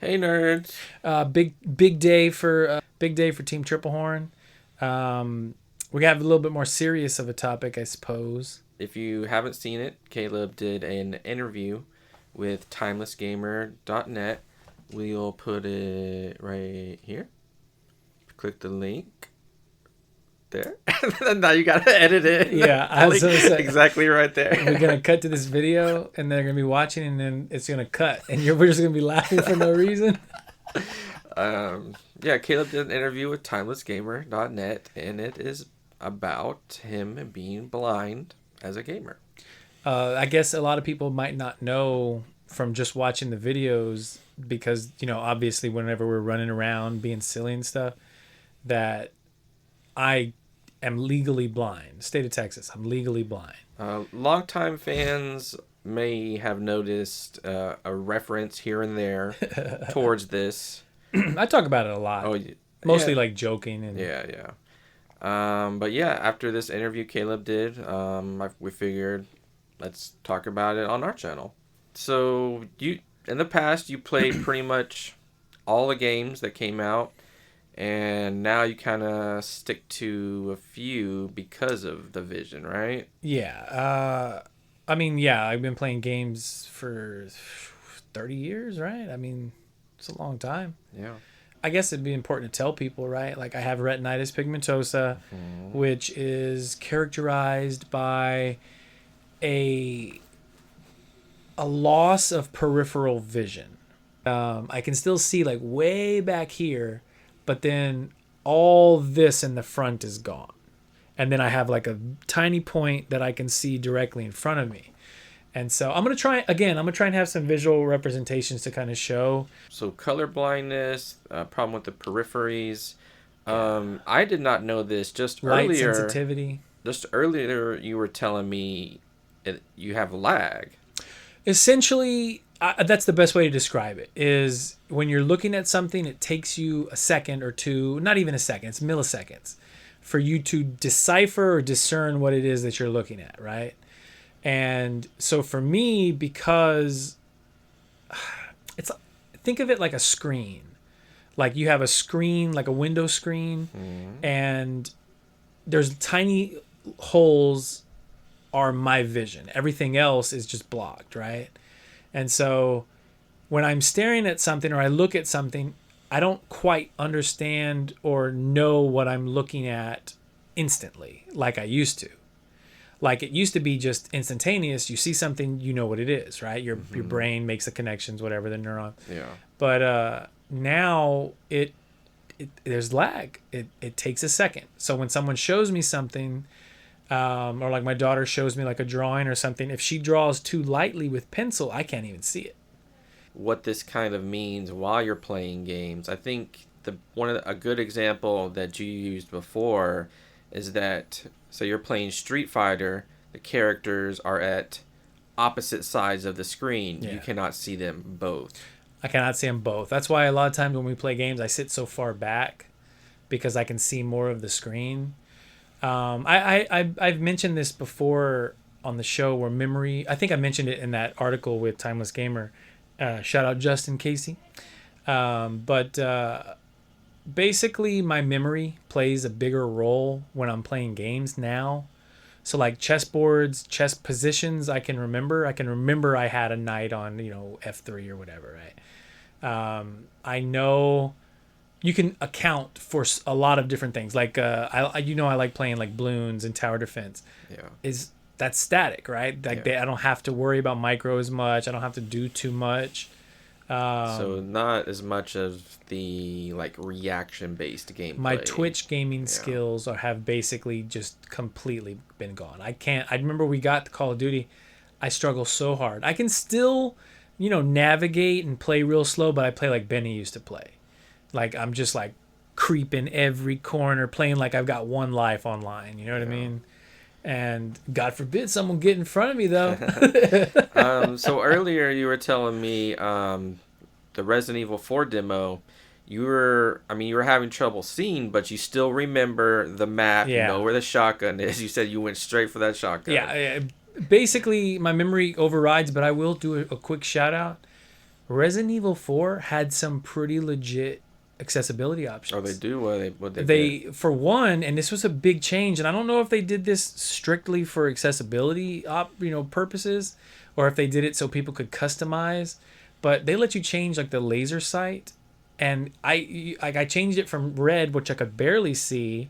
Hey nerds. Big day for Team Triple Horn. We got a little bit more serious of a topic, I suppose. If you haven't seen it, Caleb did an interview with timelessgamer.net. We'll put it right here. Click the link. There. Now you gotta edit it. Yeah, I was gonna say exactly right there. we're gonna cut to this video, and they're gonna be watching, and then it's gonna cut, and we're just gonna be laughing for no reason. Yeah, Caleb did an interview with timelessgamer.net, and it is about him being blind as a gamer. I guess a lot of people might not know from just watching the videos because obviously whenever we're running around being silly and stuff, that I am legally blind. State of Texas, I'm legally blind. Longtime fans may have noticed a reference here and there towards this. I talk about it a lot. Oh, Mostly yeah. like joking and Yeah. But yeah, after this interview Caleb did, we figured let's talk about it on our channel. So in the past, you played pretty much all the games that came out, and now you kind of stick to a few because of the vision, right? yeah. I mean, yeah, I've been playing games for 30 years, right? I mean, it's a long time. Yeah. I guess it'd be important to tell people, right? Like I have retinitis pigmentosa, which is characterized by a loss of peripheral vision. I can still see like way back here, but then all this in the front is gone. And then I have like a tiny point that I can see directly in front of me. And so I'm going to try and have some visual representations to kind of show. So color blindness, problem with the peripheries. I did not know this. Light sensitivity. Just earlier, you were telling me you have lag. Essentially, that's the best way to describe it. Is when you're looking at something, it takes you a second or two, not even a second, it's milliseconds, for you to decipher or discern what it is that you're looking at, right? And so for me, because think of it like a screen. Like you have a screen, like a window screen, and there's tiny holes are my vision. Everything else is just blocked, right? And so when I'm staring at something or I look at something, I don't quite understand or know what I'm looking at instantly like I used to. Like it used to be just instantaneous. You see something, you know what it is, right? Your brain makes the connections, whatever, the neuron. Yeah. But now there's lag. It takes a second. So when someone shows me something, or like my daughter shows me like a drawing or something, if she draws too lightly with pencil, I can't even see it. What this kind of means while you're playing games, I think a good example that you used before is that, so you're playing Street Fighter, the characters are at opposite sides of the screen. Yeah. You cannot see them both. I cannot see them both. That's why a lot of times when we play games, I sit so far back because I can see more of the screen. I've mentioned this before on the show where memory, I think I mentioned it in that article with Timeless Gamer. Shout out Justin Casey. But basically my memory plays a bigger role when I'm playing games now. So like chessboards, chess positions, I can remember I had a knight on, F3 or whatever, right? I know you can account for a lot of different things. Like I like playing like balloons and tower defense. Yeah. That's static, right? Like I don't have to worry about micro as much. I don't have to do too much. So not as much of the like reaction based gameplay. My Twitch gaming skills have basically just completely been gone. I remember we got to Call of Duty. I struggle so hard. I can still, navigate and play real slow, but I play like Benny used to play. Like I'm just like creeping every corner, playing like I've got one life online. You know what I mean? And God forbid someone get in front of me though. So earlier you were telling me the Resident Evil 4 demo, you were having trouble seeing, but you still remember the map, you know where the shotgun is. You said you went straight for that shotgun. Yeah. Basically, my memory overrides, but I will do a quick shout out. Resident Evil 4 had some pretty legit accessibility options. Oh, they do. What They get? for one, and this was a big change, and I don't know if they did this strictly for accessibility purposes, or if they did it so people could customize, but they let you change like the laser sight, and I changed it from red, which I could barely see,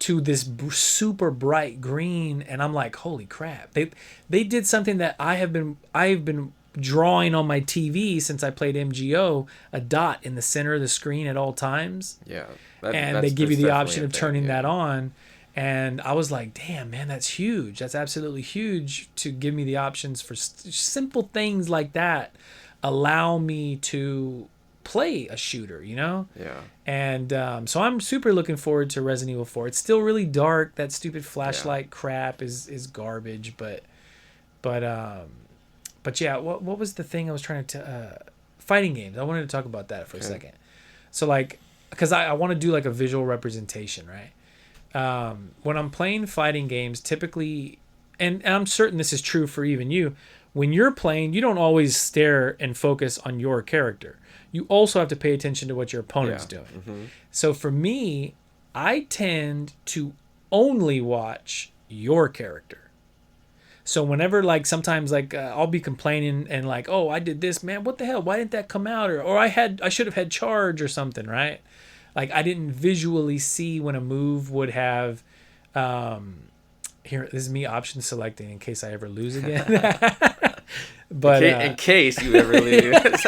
to this super bright green, and I'm like, holy crap. They did something that I've been drawing on my TV since I played MGO, a dot in the center of the screen at all times. Yeah. And they give you the option of turning that on. And I was like, damn, man, that's huge. That's absolutely huge to give me the options for simple things like that. Allow me to play a shooter, you know? Yeah. And so I'm super looking forward to Resident Evil 4. It's still really dark. That stupid flashlight crap is garbage, but yeah, what was the thing I was trying to fighting games. I wanted to talk about that for a second. So like, because I want to do like a visual representation, right? When I'm playing fighting games, typically, and I'm certain this is true for even you, when you're playing, you don't always stare and focus on your character. You also have to pay attention to what your opponent's doing. Mm-hmm. So for me, I tend to only watch your character. So whenever, like, sometimes, like, I'll be complaining and like, oh, I did this, man, what the hell? Why didn't that come out? Or I should have had charge or something, right? Like, I didn't visually see when a move would have, here, this is me option selecting in case I ever lose again. But in case you ever lose.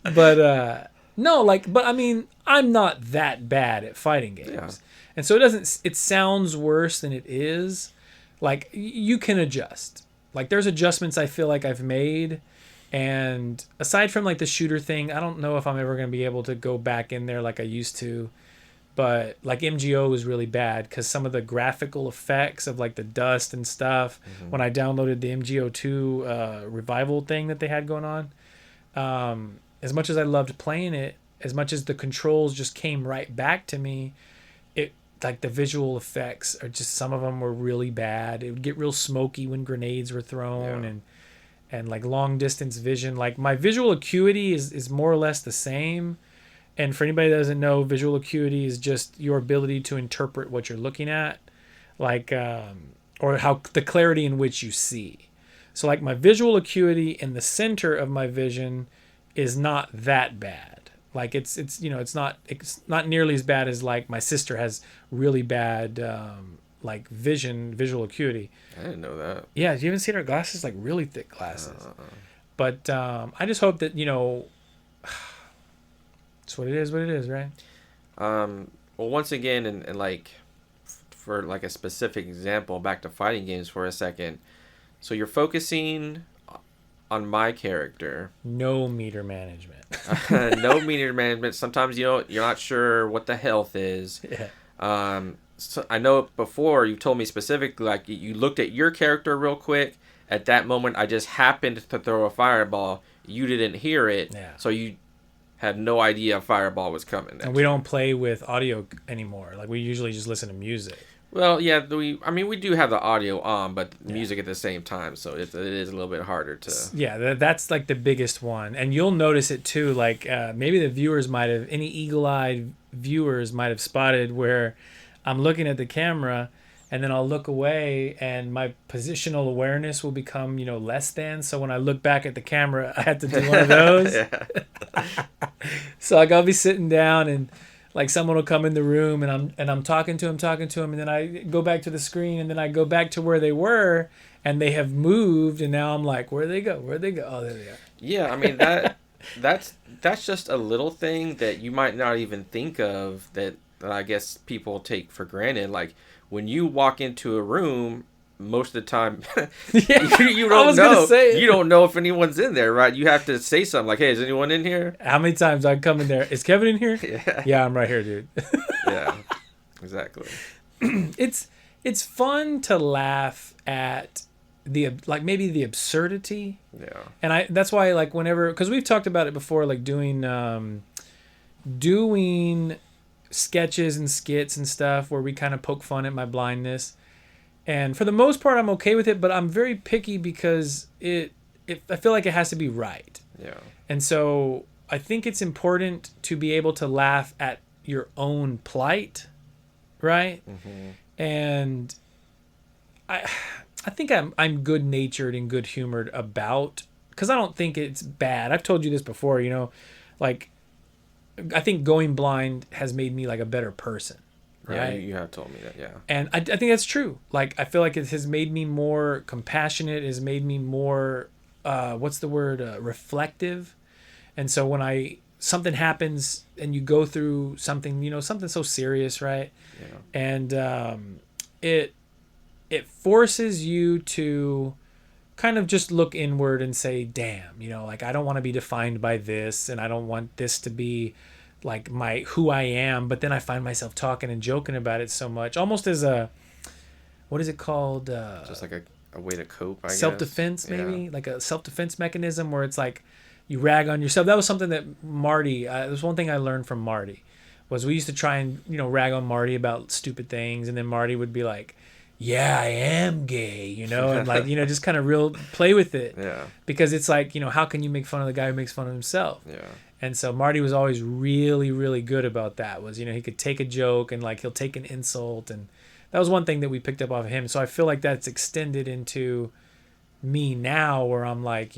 But no, like, but I mean, I'm not that bad at fighting games. Yeah. And so it sounds worse than it is. Like, you can adjust. Like, there's adjustments I feel like I've made. And aside from, like, the shooter thing, I don't know if I'm ever going to be able to go back in there like I used to. But, like, MGO was really bad because some of the graphical effects of, like, the dust and stuff, when I downloaded the MGO2 revival thing that they had going on, as much as I loved playing it, as much as the controls just came right back to me, like the visual effects are just, some of them were really bad. It would get real smoky when grenades were thrown, and like long distance vision. Like, my visual acuity is more or less the same. And for anybody that doesn't know, visual acuity is just your ability to interpret what you're looking at, like, or how the clarity in which you see. So like, my visual acuity in the center of my vision is not that bad. Like, it's not nearly as bad as, like, my sister has really bad like visual acuity. I didn't know that. Yeah, you haven't seen her glasses? Like, really thick glasses. But I just hope that, it's what it is, right? Well, once again, and like, for like a specific example, back to fighting games for a second. So you're focusing on my character. No meter management. No meter management. Sometimes you're not sure what the health is. Yeah. So I know before you told me specifically, like, you looked at your character real quick. At that moment, I just happened to throw a fireball. You didn't hear it, so you had no idea a fireball was coming. And we don't play with audio anymore. Like, we usually just listen to music. Well, yeah, we do have the audio on, but music at the same time, so it is a little bit harder to... Yeah, that's like the biggest one. And you'll notice it too, like, maybe the viewers might have, any eagle-eyed viewers might have spotted where I'm looking at the camera, and then I'll look away, and my positional awareness will become, less than. So when I look back at the camera, I have to do one of those. So, like, I'll be sitting down, and like, someone will come in the room, and I'm talking to him, and then I go back to the screen, and then I go back to where they were, and they have moved, and now I'm like, where'd they go? Oh, there they are. Yeah, I mean, that's just a little thing that you might not even think of, that I guess people take for granted. Like, when you walk into a room, most of the time, you don't know. You don't know if anyone's in there, right? You have to say something like, "Hey, is anyone in here?" How many times I come in there? Is Kevin in here? Yeah, I'm right here, dude. Yeah, exactly. It's fun to laugh at maybe the absurdity. Yeah. And that's why, like, whenever, because we've talked about it before, like doing sketches and skits and stuff where we kind of poke fun at my blindness. And for the most part, I'm okay with it, but I'm very picky because I feel like it has to be right. Yeah. And so I think it's important to be able to laugh at your own plight, right? Mm-hmm. And I I think I'm good natured and good humored about, because I don't think it's bad. I've told you this before, like I think going blind has made me like a better person, Yeah, right? you have told me that. Yeah. And I think that's true. Like I feel like it has made me more compassionate. It has made me more what's the word, reflective. And so when I something happens and you go through something, something so serious, right? Yeah. And it it forces you to kind of just look inward and say, damn, like I don't want to be defined by this, and I don't want this to be like my who I am. But then I find myself talking and joking about it so much, almost as a, what is it called, Just like a way to cope, I guess. self-defense, Yeah. maybe like a self-defense mechanism, where it's like you rag on yourself. That was something that Marty, there's one thing I learned from Marty, was we used to try and rag on Marty about stupid things, and then Marty would be like, yeah, I am gay, and like, just kind of real play with it. Yeah. Because it's like, how can you make fun of the guy who makes fun of himself? Yeah. And so Marty was always really, really good about that. Was, he could take a joke and like he'll take an insult, and that was one thing that we picked up off of him. So I feel like that's extended into me now, where I'm like,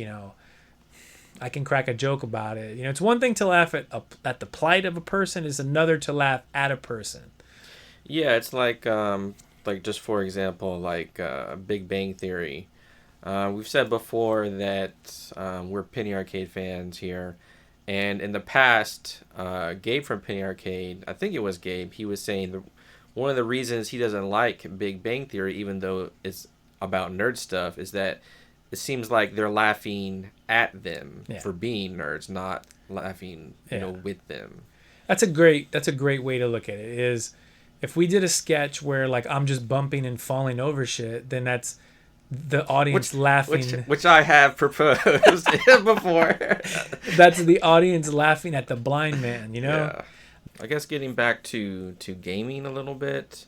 I can crack a joke about it. It's one thing to laugh at the plight of a person, it's another to laugh at a person. Yeah, it's like just for example, like Big Bang Theory. We've said before that we're Penny Arcade fans here, and in the past, Gabe from Penny Arcade, I think it was Gabe, he was saying one of the reasons he doesn't like Big Bang Theory, even though it's about nerd stuff, is that it seems like they're laughing at them for being nerds, not laughing, with them. That's a great way to look at it. Is if we did a sketch where like I'm just bumping and falling over shit, then that's the audience laughing. Which I have proposed before. That's the audience laughing at the blind man, Yeah. I guess getting back to gaming a little bit.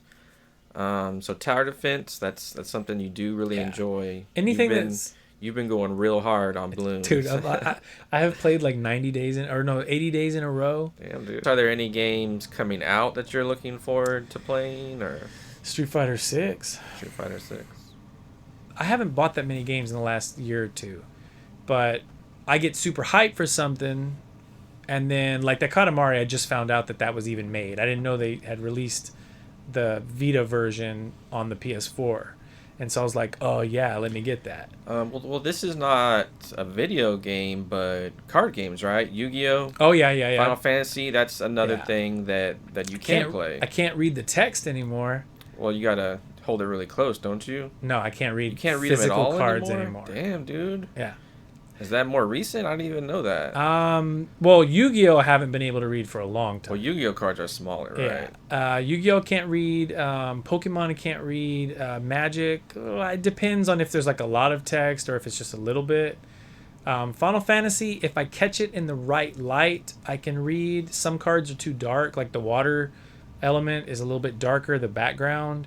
So tower defense, that's something you do really enjoy. Anything you've been going real hard on Bloons. Dude, I have played like 80 days in a row. Damn, dude. Are there any games coming out that you're looking forward to playing, or Street Fighter 6. Street Fighter 6? I haven't bought that many games in the last year or two, but I get super hyped for something, and then like that Katamari, I just found out that was even made. I didn't know they had released the Vita version on the PS4. And so I was like, oh, yeah, let me get that. Well, this is not a video game, but card games, right? Yu-Gi-Oh! Oh, yeah. Final Fantasy, that's another thing that you can't play. I can't read the text anymore. Well, you got to hold it really close, don't you? No, I can't read, you can't read physical them at all cards anymore? Damn, dude. Yeah. Is that more recent? I didn't even know that. Well, Yu-Gi-Oh! I haven't been able to read for a long time. Well, Yu-Gi-Oh! Cards are smaller, right? Yeah. Yu-Gi-Oh! Can't read. Pokemon can't read. Magic. It depends on if there's like a lot of text or if it's just a little bit. Final Fantasy, if I catch it in the right light, I can read. Some cards are too dark, like the water element is a little bit darker, the background.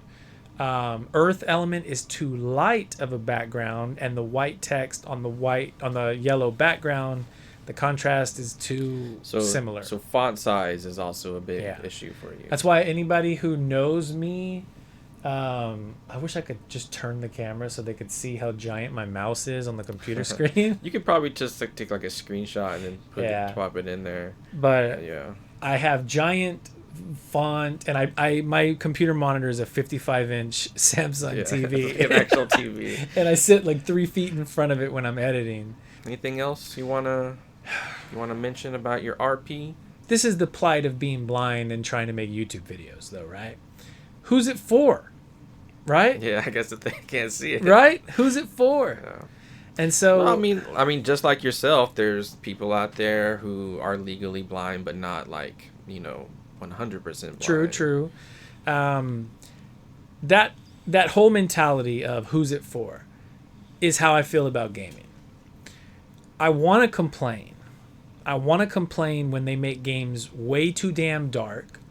Earth element is too light of a background, and the white text on the yellow background, the contrast is too similar. So font size is also a big issue for you. That's why anybody who knows me, I wish I could just turn the camera so they could see how giant my mouse is on the computer screen. You could probably just take like a screenshot and then pop it in there. But I have giant font, and I my computer monitor is a 55-inch Samsung TV, an actual TV, and I sit like 3 feet in front of it when I'm editing. Anything else you wanna mention about your RP? This is the plight of being blind and trying to make YouTube videos, though, right? Who's it for? Right? Yeah, I guess if they can't see it. Right? Who's it for? Yeah. And so, well, I mean, just like yourself, there's people out there who are legally blind, but not like 100% blind. True. That whole mentality of who's it for is how I feel about gaming. I want to complain. When they make games way too damn dark,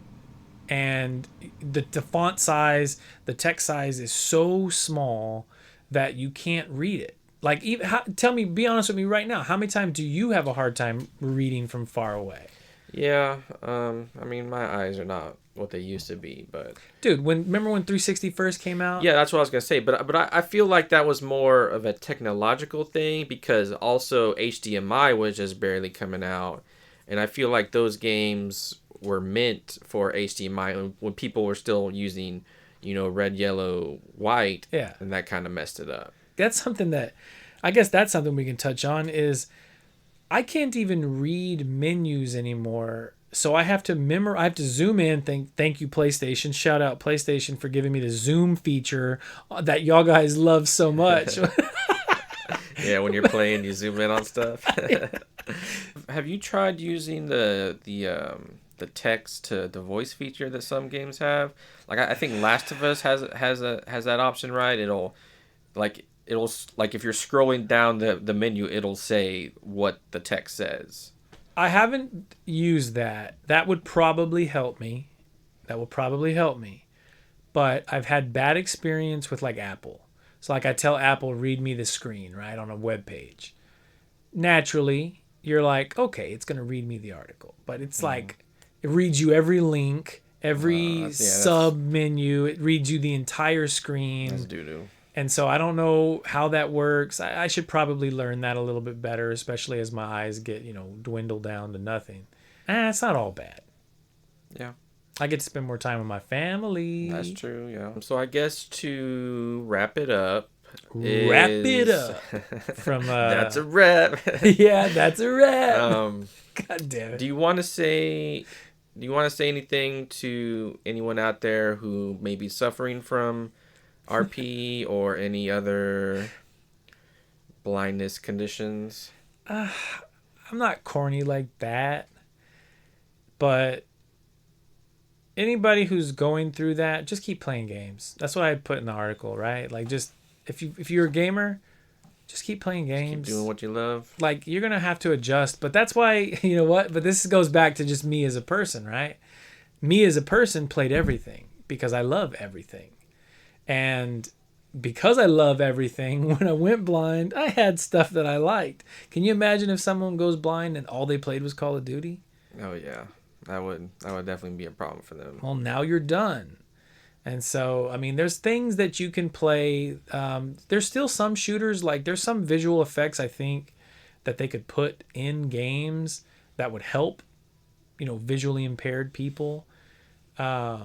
and the font size, the text size is so small that you can't read it. Like, even tell me, be honest with me right now. How many times do you have a hard time reading from far away? Yeah, I mean, my eyes are not what they used to be, but Dude, remember when 360 first came out? yeah, that's what I was gonna say. But I feel like that was more of a technological thing because also HDMI was just barely coming out, and I feel like those games were meant for HDMI when people were still using, red, yellow, white, Yeah. and that kind of messed it up. That's something that, I guess that's something we can touch on is I can't even read menus anymore. So I have to I have to zoom in. Thank you, PlayStation. Shout out PlayStation for giving me the zoom feature that y'all guys love so much. Yeah, when you're playing, you zoom in on stuff. Have you tried using the text to the voice feature that some games have? Like I think Last of Us has that option, right? It'll like if you're scrolling down the menu, it'll say what the text says. I haven't used that. That would probably help me. But I've had bad experience with like Apple. So like I tell Apple, read me the screen, right, on a web page. Naturally, you're like, okay, it's going to read me the article. But it's like, it reads you every link, every sub menu. It reads you the entire screen. That's doo-doo. And so I don't know how that works. I should probably learn that a little bit better, especially as my eyes get, dwindle down to nothing. It's not all bad. Yeah. I get to spend more time with my family. That's true, yeah. So I guess to wrap it up. From That's a wrap. Yeah, that's a wrap. God damn it. Do you want to say anything to anyone out there who may be suffering from RP or any other blindness conditions? I'm not corny like that, but anybody who's going through that, just keep playing games. That's what I put in the article, right? Like, just if you're a gamer, just keep playing games. Keep doing what you love. Like, you're gonna have to adjust, but that's why, you know what? But this goes back to just me as a person, right? Me as a person played everything because I love everything. And because I love everything, when I went blind, I had stuff that I liked. Can you imagine if someone goes blind and all they played was Call of Duty? Oh yeah, that would definitely be a problem for them. Well, now you're done. And so, I mean, there's things that you can play. There's still some shooters, like there's some visual effects, I think, that they could put in games that would help, visually impaired people. I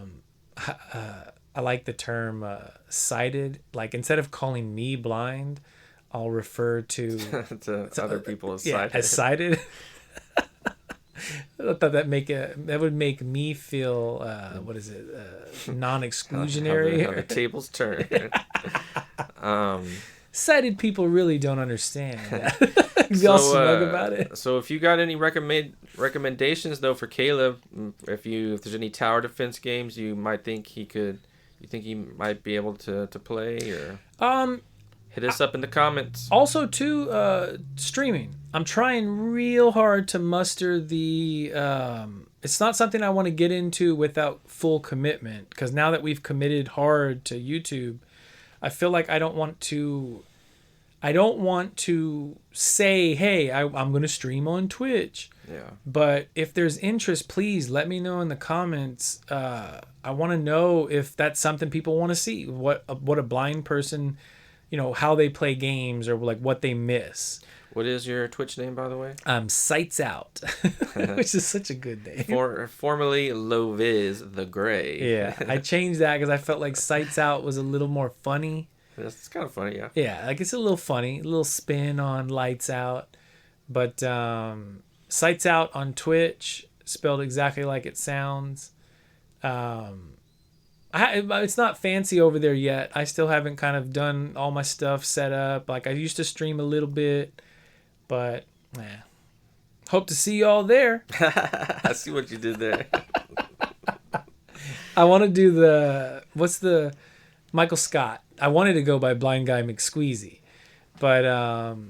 like the term sighted. Like, instead of calling me blind, I'll refer to to other people as sighted. As sighted. I thought that would make me feel non-exclusionary. How the tables turn. Sighted people really don't understand. Be all smug about it. So if you got any recommendations though for Caleb, if there's any tower defense games you think he might be able to play, or hit us up in the comments. Also, too, streaming. I'm trying real hard to muster the. It's not something I want to get into without full commitment, because now that we've committed hard to YouTube, I feel like I don't want to say, hey, I'm going to stream on Twitch. Yeah. But if there's interest, please let me know in the comments. I want to know if that's something people want to see. What a blind person, how they play games, or like what they miss. What is your Twitch name, by the way? Sights Out, which is such a good name. Formerly Loviz the Gray. Yeah, I changed that because I felt like Sights Out was a little more funny. It's kind of funny, yeah. Yeah, like it's a little funny, a little spin on Lights Out. But Sights Out on Twitch, spelled exactly like it sounds. It's not fancy over there yet. I still haven't kind of done all my stuff set up. Like, I used to stream a little bit, but hope to see y'all there. I see what you did there. I want to do what's the Michael Scott. I wanted to go by Blind Guy McSqueezy, but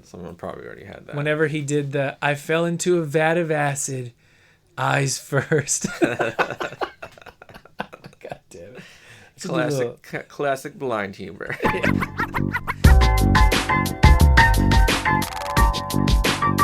someone probably already had that. Whenever he did I fell into a vat of acid, eyes first. God damn it. Classic blind humor. Yeah.